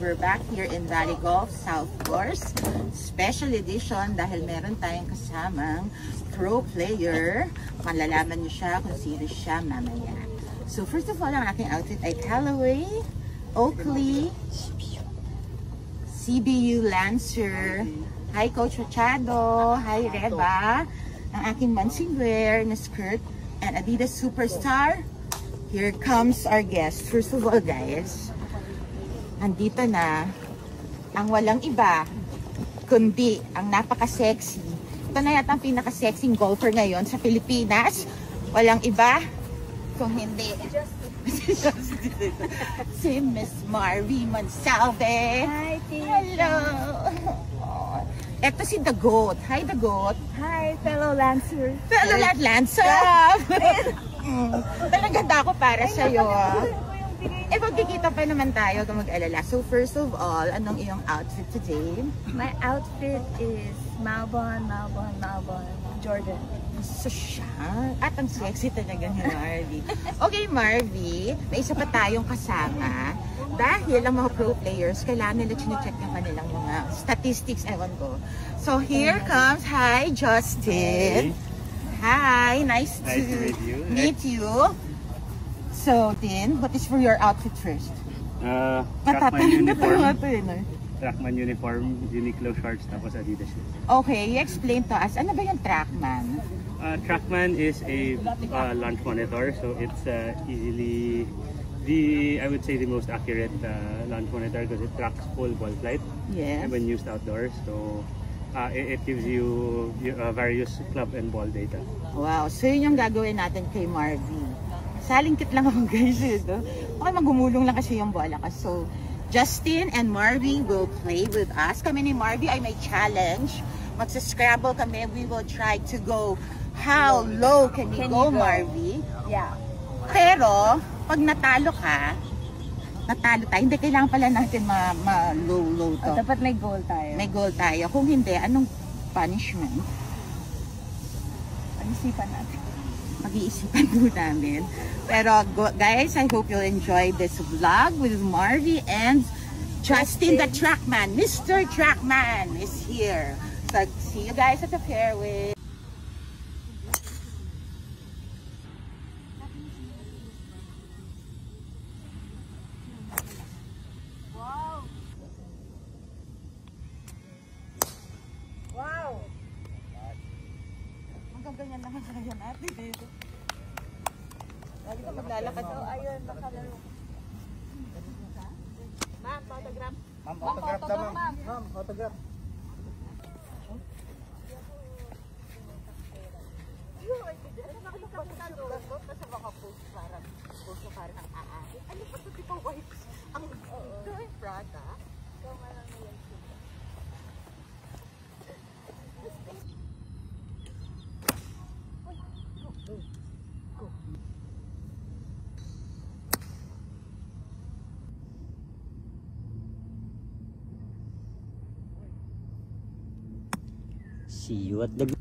we're back here in Valley Golf, South Course. Special edition dahil meron tayong kasamang pro player. Malalaman niyo siya kung sino siya mamaya. So first of all, ang aking outfit ay Callaway, Oakley, CBU Lancer. Hi Coach Machado, hi Reba. Ang aking mansing wear na skirt and Adidas Superstar. Here comes our guest. First of all guys, andito na ang walang iba kundi ang napaka-sexy. Ito na yata ang pinaka-sexy golfer ngayon sa Pilipinas. Walang iba kung hindi si Miss Marvy Monsalve. Hi, hello. Ito si The Goat. Hi The Goat. Hi, fellow Lancer. Fellow Lancer. Talaga ako para sa'yo. Magkikita pa naman tayo kung mag-alala. So first of all, anong iyong outfit today? My outfit is Malbon Jordan. So siya? At ang sexy talaga ni Marvy. Okay Marvy, may isa pa tayong kasama. Dahil ang mga pro players, kailangan nila chinecheck yung kanilang mga statistics, ewan ko. So here comes, hi Justin. Hi, nice to meet you. So, Tin, what is for your outfit first? Trackman uniform. Trackman uniform, Uniqlo shorts, tapos Adidas shoes. Okay, explain to us. Ano ba yung Trackman? Trackman is a launch monitor, so it's easily I would say the most accurate launch monitor because it tracks full ball flight when used outdoors. So it gives you various club and ball data. Wow, so yun yung gagawin natin kay Marvy. Salingkit lang ako guys. Okay, magumulong lang kasi yung bola ka. So, Justin and Marvy will play with us. Kami ni Marvy ay may challenge. Magsa-scrabble kami. We will try to go. How low can you go, Marvy? Yeah. Pero, pag natalo ka, natalo tayo. Hindi, kailangan pala natin ma-low to. Dapat may goal tayo. May goal tayo. Kung hindi, anong punishment? Pag-isipan natin. Mag-iisipan po namin. Pero guys, I hope you'll enjoy this vlog with Marvy and Justin the Trackman. Mr. Trackman is here. So, see you guys at the fairway. Wow! Ganyan naman kaya natin dito. Lagi ka maglalakad. Ayun, nakalaro. Ma'am, autograph. Ma'am, autograph daw, ma'am. Ma'am, autograph. Basta baka post parang ang aari. Ano pa ito tipo wipes? Ang doing Prada. Ikaw nga lang na yan. See you at the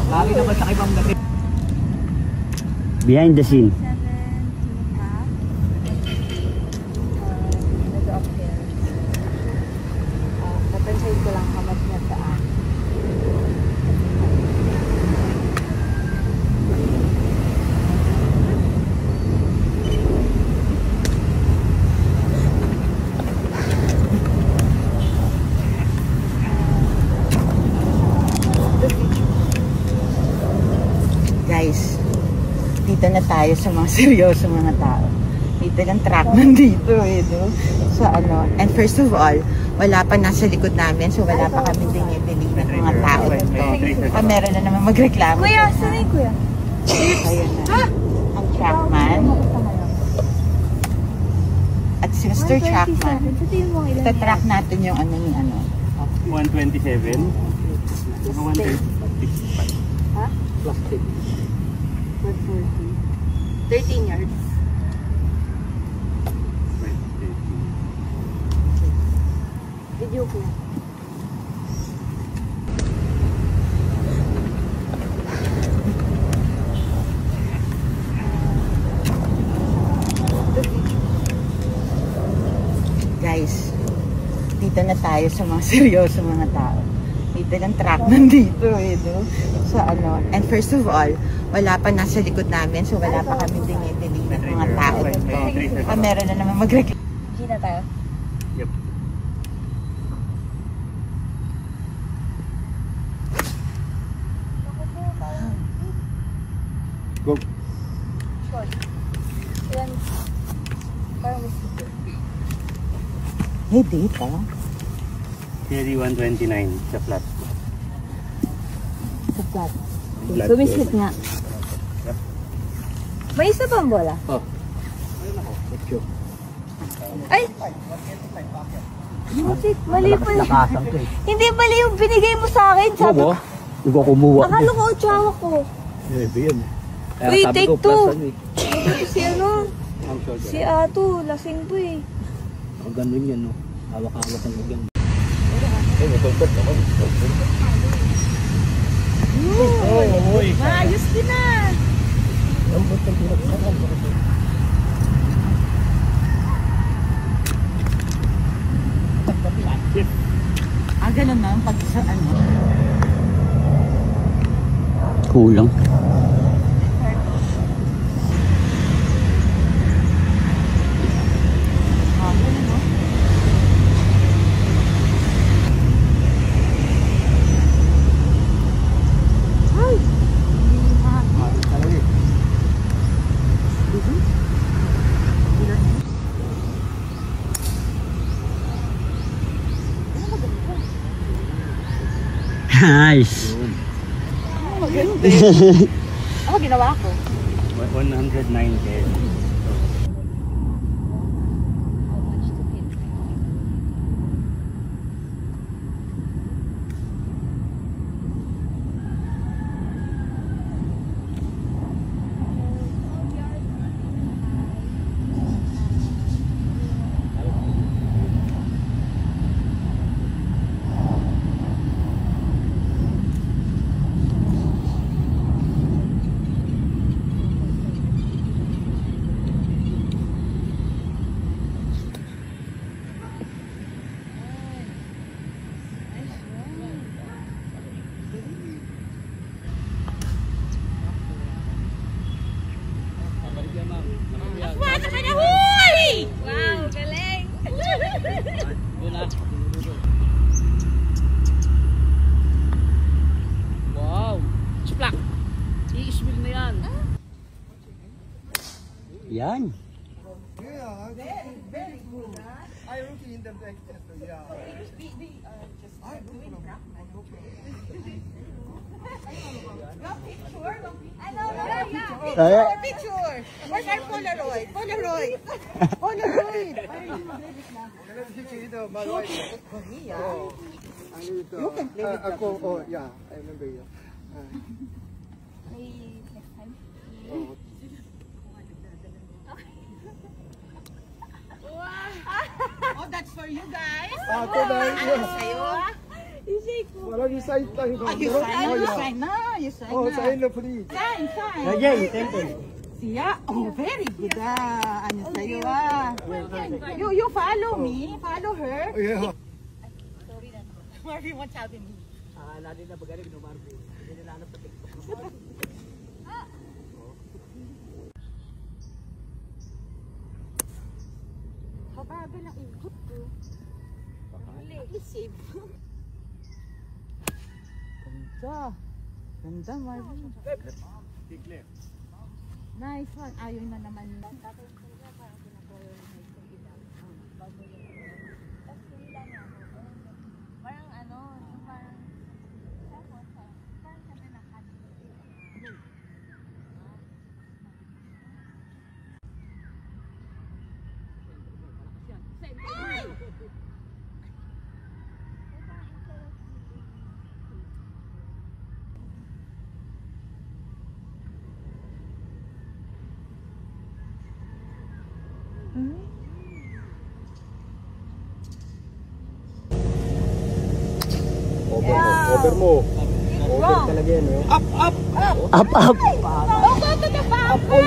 Lagi naman sa ibang gabi. behind the scene. Napansin ko lang kamat niya saan. Guys, dito na tayo sa mga seryoso mga tao. Dito ng Trackman dito eh, no? So ano, and first of all, wala pa nasa likod namin, so wala pa kami dinideliver ng mga tao dito. Meron na naman magreklamo. Kuya, saan yung kuya? Ayun na. Ang Trackman. At si Mr. Trackman. Ita-track natin yung ano ni ano. 127. 135. Ha? Plastic. 140. 13 yards. Video ko. Guys, dito na tayo sa mga seryoso mga tao. Dito ng truck nandito eh, no? So ano, and first of all, wala pa nasa likod namin, so wala pa kami dingi-dinig ng mga tao dito. Meron na naman mag-reklamo. Gina tayo. Yep. Go. Short. Yan. Parang mosquito. Hey, dito. Carry 129 sa flat. Sa flat. Flat. Sumisit nga. May isa bang bola? Oh. Thank you. Ay! Butik, mali pa yun. Lakasan ko eh. Hindi mali yung binigay mo sa akin. Sabi, Oo. Hindi ko kumuha. akala ko tsawa ko. Maybe yun. Kaya Uy, sabi take ko, two. plus ano eh. Si ano? Ang short. Si Ato, lasing po eh. Ang ganun yan, no? Hawak-hawak ang ugan. Ay, may tungkot ako. Maayos din na. Ang butang hirap sa kan. Ganun na, pag sa ano. Kulang. Nice. Maganda. Ako ginawa ko. 109 carry. Wow, galing. Wow. Chiplak. I-isbil na yan. Yan. Very good. I routine in the back. Yeah. Picture. Where's our Polaroid? Polaroid. Polaroid. Korea. You can play with that. Oh, yeah, I remember you. Next time. Oh, that's for you guys. Ito na Ano sa'yo? Walang sign lang. Oh, you sign na. You sign Oh, na. sign na please. Sign, sign. Again, temple. Siya? Oh, very good Ano sa'yo You follow me. Follow her. Yeah. Marvin, what's happening? Lalo na bagay ng Marvin. Hindi nila alam sa TikTok. Kabagal ang ikot ko. At least safe. Ganda. Ganda, Marvin. Nice one. Ayaw na naman. Parang ano, yung parang sabi na cut. Over mo. Wrong. Talaga yan, no? Up! Oh, go to the bumper.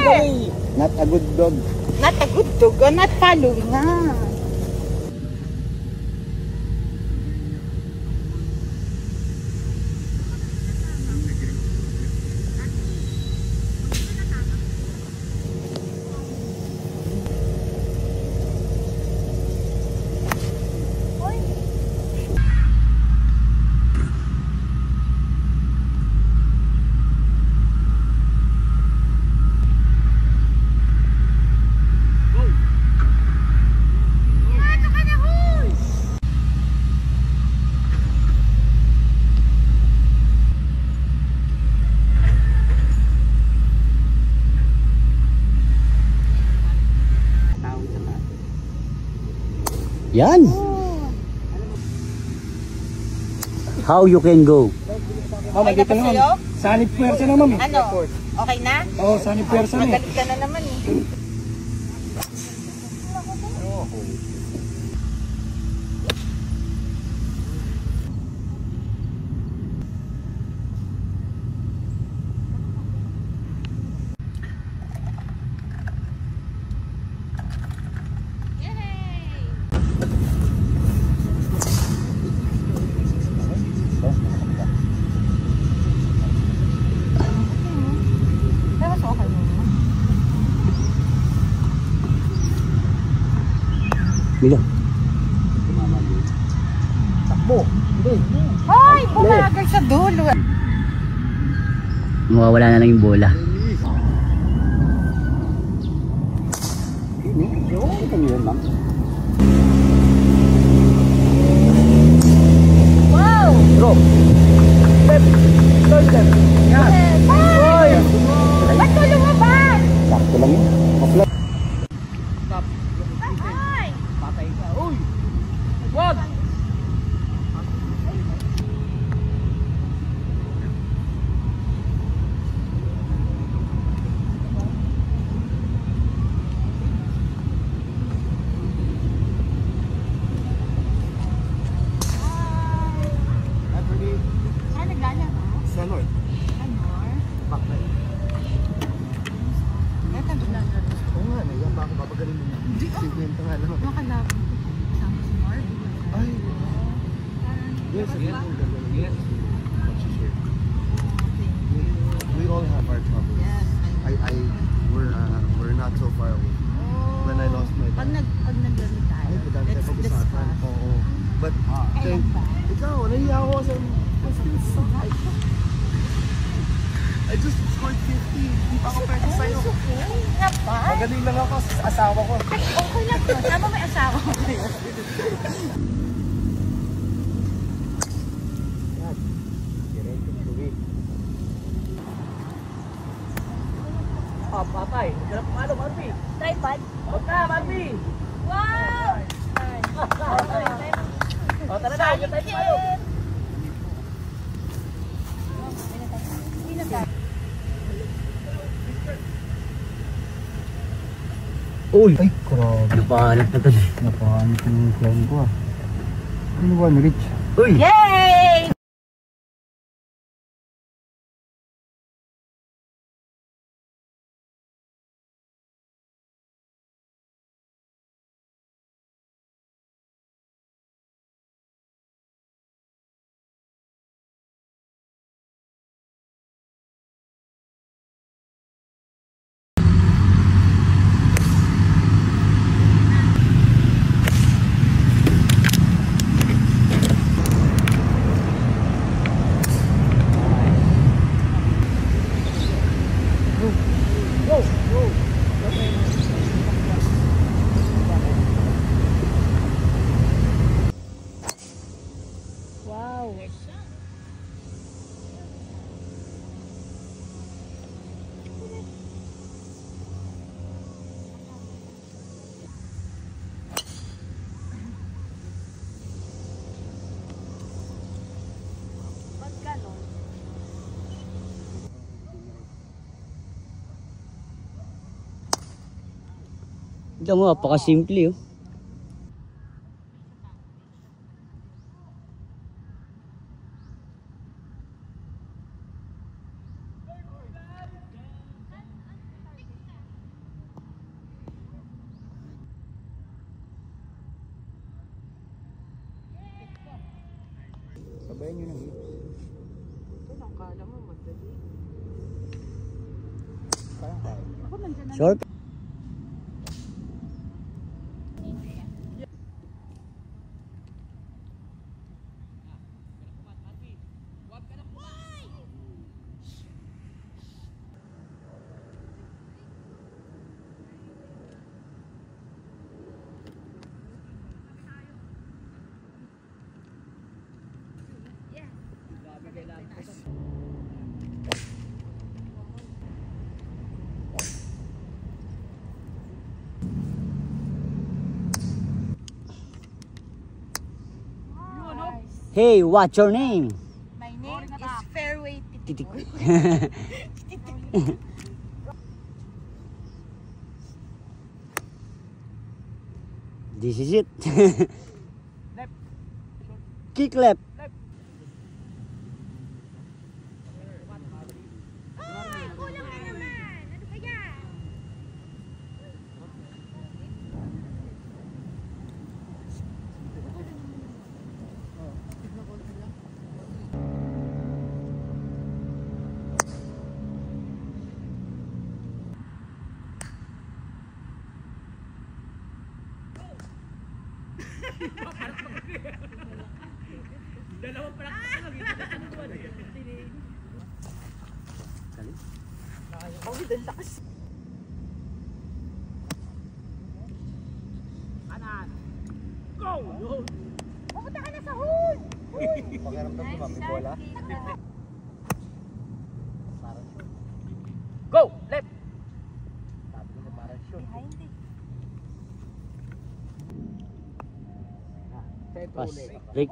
Not a good dog. Not a good dog. Not following nga. Yan! How you can go? Ma'am, Okay na ba sa'yo? Sanib pwersa na, ma'am. Ano? Okay na? Oo, sanib pwersa na. Magalit ka na naman eh. Tapos okay na. Mila. Takbo. Hindi. Ay, bumagal sa dulo. Mawawala na lang yung bola. Wow! Drop. Step. Turn step. Yan. Ay! Ba't ko lumabas? Sakto lang yun. Maplat. Ay! Patay ka. Uy! Wag! Saan naglalaro? Sa North. Anor? Backlight. Eto naglalaro. Oo nga, naiyan ba ako babagaling mo? Hindi. Sigwento nga lang. Nakalaro. Sama si Mark. Ay. Yes, yes. Yes. We all have our troubles. Yes. We're not so far away. When I lost my Pag naglaro tayo, Ay, madami tayo let's pag-usapan. discuss. Oo. But, Kailan ba? ikaw, nahiya ako sa... I just scored 50. Hindi pa ako pwede sa'yo. Nga ba? Magaling lang ako sa asawa ko. Ay, okay lang yun. Tama may asawa ko kayo. Patay. Ganap palo, Marby. Tripod. Huwag na, Marby. Wow! O, tara na. Huwag tayo palo. Uy! Ay, grabe. Napahanap na to. Napahanap yung clown ko ah. Ano ba, Rich? Uy! Yay! Wow. Pagkano? Ito mo, napaka-simple oh. Kaya nyo ng hips. Ito lang, kala mo madali. Parang kaya. Ako nandiyan na. Short. Hey, what's your name? My name is Fairway Titik. Titik. This is it. Kick left. Ay, kulang na naman. Ano ba yan? Dalawang practice lang. Oh, ang lakas. Go! Pupunta ka na sa hood. Pakiramdam ko mami, bola. Go! Left! Sabi ko na parang shoot. Pass. Break.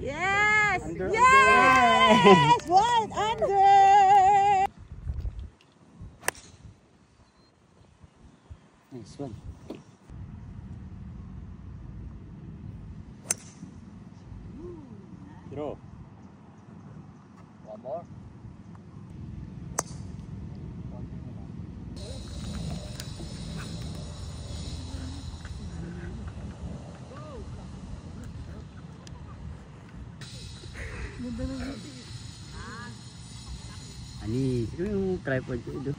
Yes! Under. Yes! One under! Nice one. Throw. One more. Ani, sino yung tripod ko ito?